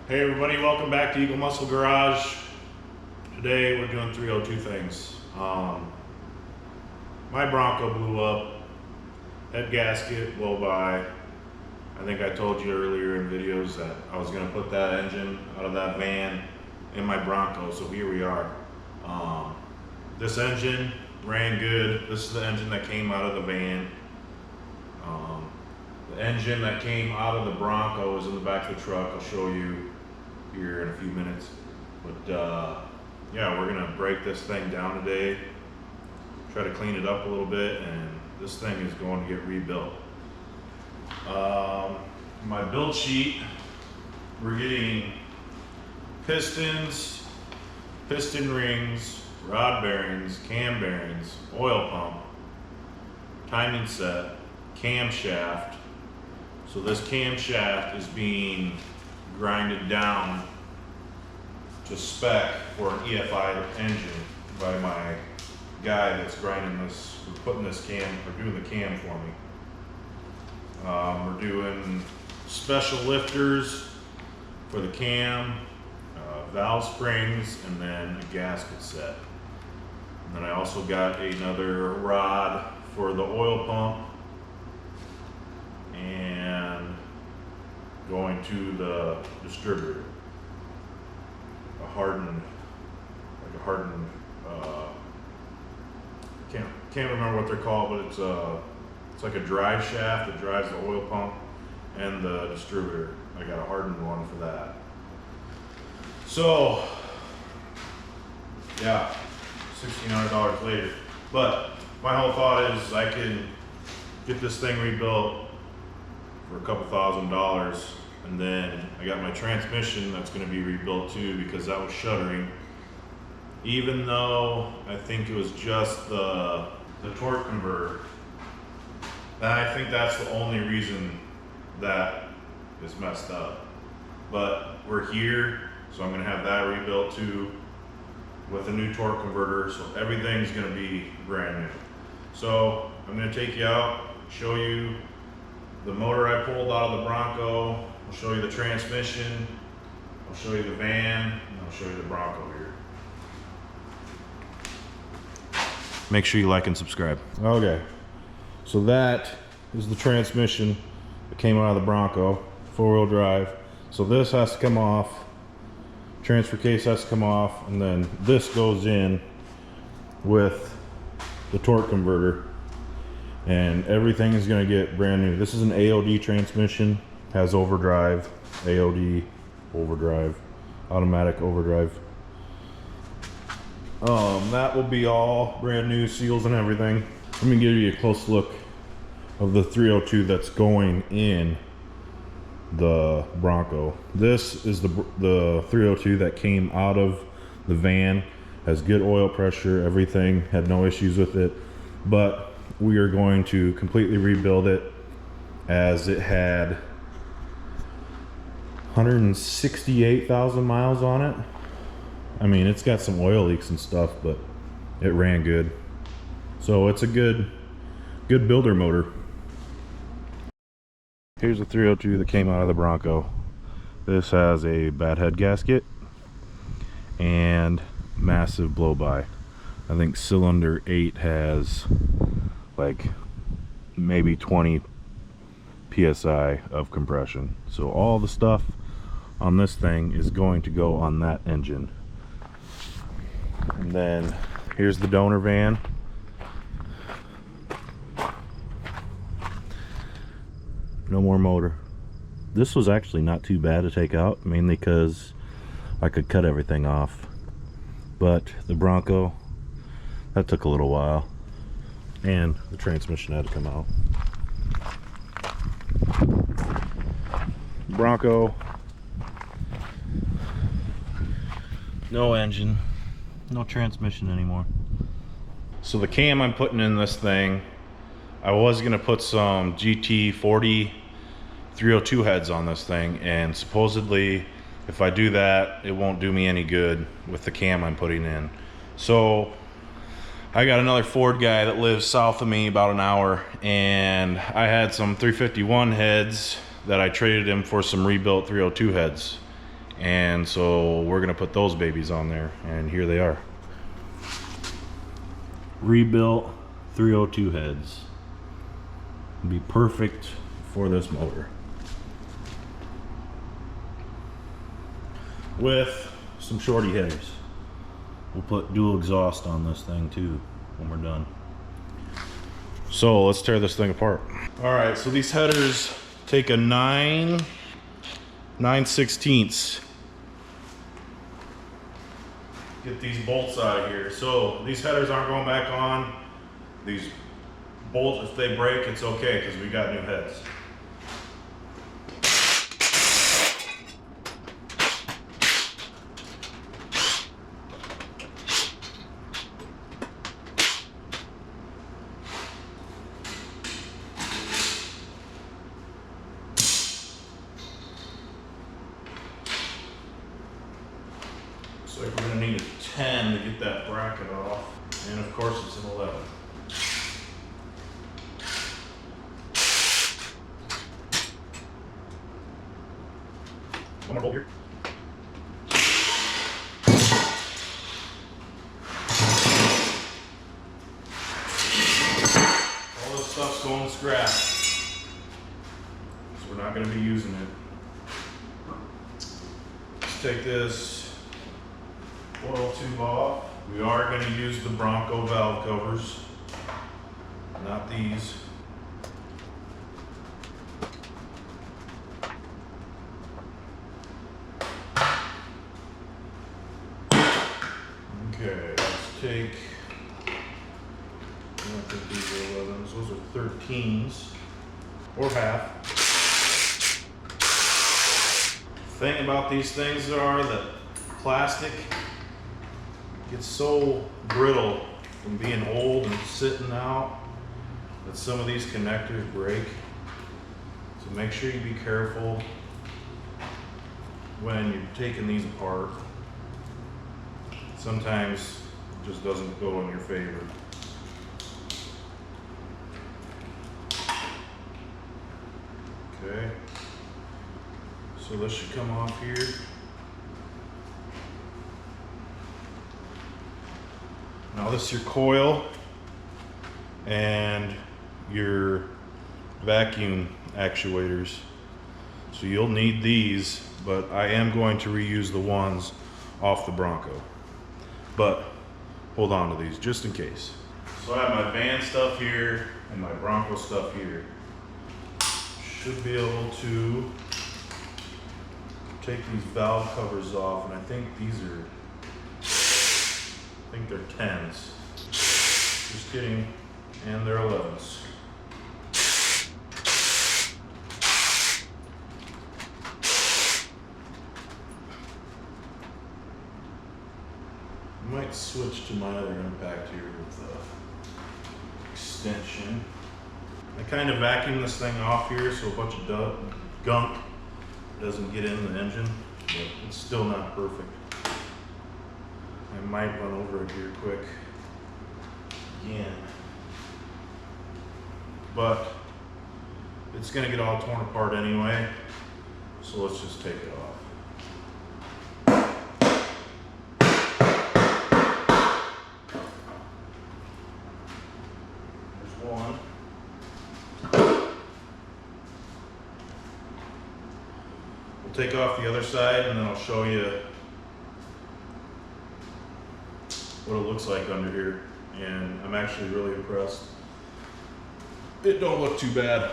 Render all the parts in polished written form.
Hey everybody, welcome back to Eagle Muscle Garage. Today we're doing 302 things. My Bronco blew up, head gasket blow by. I think I told you earlier in videos that I was gonna put that engine out of that van in my Bronco, so here we are. This engine ran good. This is the engine that came out of the van. The engine that came out of the Bronco is in the back of the truck. I'll show you here in a few minutes. But yeah, we're gonna break this thing down today, try to clean it up a little bit, and this thing is going to get rebuilt. My build sheet, we're getting pistons, piston rings, rod bearings, cam bearings, oil pump, timing set, camshaft. So this camshaft is being grinded down to spec for an EFI engine by my guy that's grinding this, or putting this cam, or doing the cam for me. We're doing special lifters for the cam, valve springs, and then a gasket set. And then I also got another rod for the oil pump and going to the distributor. A hardened, can't remember what they're called, but it's like a drive shaft that drives the oil pump and the distributor. I got a hardened one for that. So yeah, $1,600 later. But my whole thought is I can get this thing rebuilt for a couple $1,000, and then I got my transmission that's going to be rebuilt too, because that was shuttering. Even though I think it was just the torque converter, and I think that's the only reason that is messed up. But we're here, so I'm going to have that rebuilt too with a new torque converter, so everything's going to be brand new. So I'm going to take you out, show you the motor I pulled out of the Bronco, I'll show you the transmission, I'll show you the van, and I'll show you the Bronco here. Make sure you like and subscribe. Okay, so that is the transmission that came out of the Bronco, 4-wheel drive. So this has to come off, transfer case has to come off, and then this goes in with the torque converter, and everything is going to get brand new. This is an AOD transmission, has overdrive, AOD, overdrive, automatic overdrive. That will be all brand new, seals and everything. Let me give you a close look of the 302 that's going in the Bronco. This is the 302 that came out of the van, has good oil pressure, everything, had no issues with it, but we are going to completely rebuild it, as it had 168,000 miles on it. I mean, it's got some oil leaks and stuff, but it ran good. So it's a good builder motor. Here's the 302 that came out of the Bronco. This has a bad head gasket and massive blow-by. I think cylinder 8 has like maybe 20 psi of compression. So all the stuff on this thing is going to go on that engine. And then here's the donor van. No more motor. This was actually not too bad to take out, mainly because I could cut everything off. But the Bronco, that took a little while, and the transmission had to come out. Bronco, no engine, no transmission anymore. So the cam I'm putting in this thing, I was gonna put some GT40 302 heads on this thing, and supposedly if I do that, it won't do me any good with the cam I'm putting in. So I got another Ford guy that lives south of me about an hour, and I had some 351 heads that I traded him for some rebuilt 302 heads. And so we're gonna put those babies on there, and here they are. Rebuilt 302 heads. It'd be perfect for this motor. With some shorty headers. We'll put dual exhaust on this thing too when we're done. So let's tear this thing apart. All right, so these headers take a 9/16. Get these bolts out of here. So these headers aren't going back on. These bolts, if they break, it's okay because we got new heads. Looks like we're gonna need a 10 to get that bracket off. And of course it's an 11. One more bolt here. All this stuff's going to scrap. So we're not gonna be using it. Let's take this oil tube off. We are going to use the Bronco valve covers, not these. Okay, let's take, I don't think these are 11s, those are 13s, or half. The thing about these things are that plastic gets so brittle from being old and sitting out that some of these connectors break. So make sure you be careful when you're taking these apart. Sometimes it just doesn't go in your favor. Okay, so this should come off here. Now this is your coil and your vacuum actuators. So you'll need these, but I am going to reuse the ones off the Bronco. But hold on to these just in case. So I have my van stuff here and my Bronco stuff here. Should be able to take these valve covers off, and I think these are, I think they're 10s. Just kidding. And they're 11s. I might switch to my other impact here with the extension. I kind of vacuum this thing off here so a bunch of gunk doesn't get in the engine, but it's still not perfect. I might run over it here quick again, but it's gonna get all torn apart anyway, so let's just take it off. There's one. We'll take off the other side and then I'll show you what it looks like under here, and I'm actually really impressed. It don't look too bad.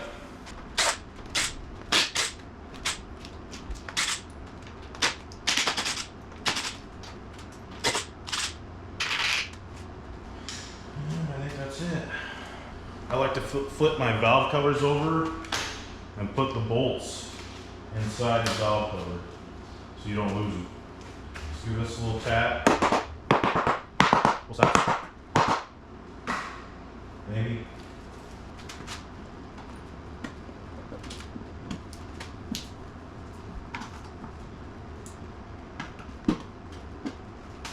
And I think that's it. I like to flip my valve covers over and put the bolts inside the valve cover so you don't lose them. Let's give this a little tap. What's that? Maybe.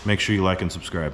Make sure you like and subscribe.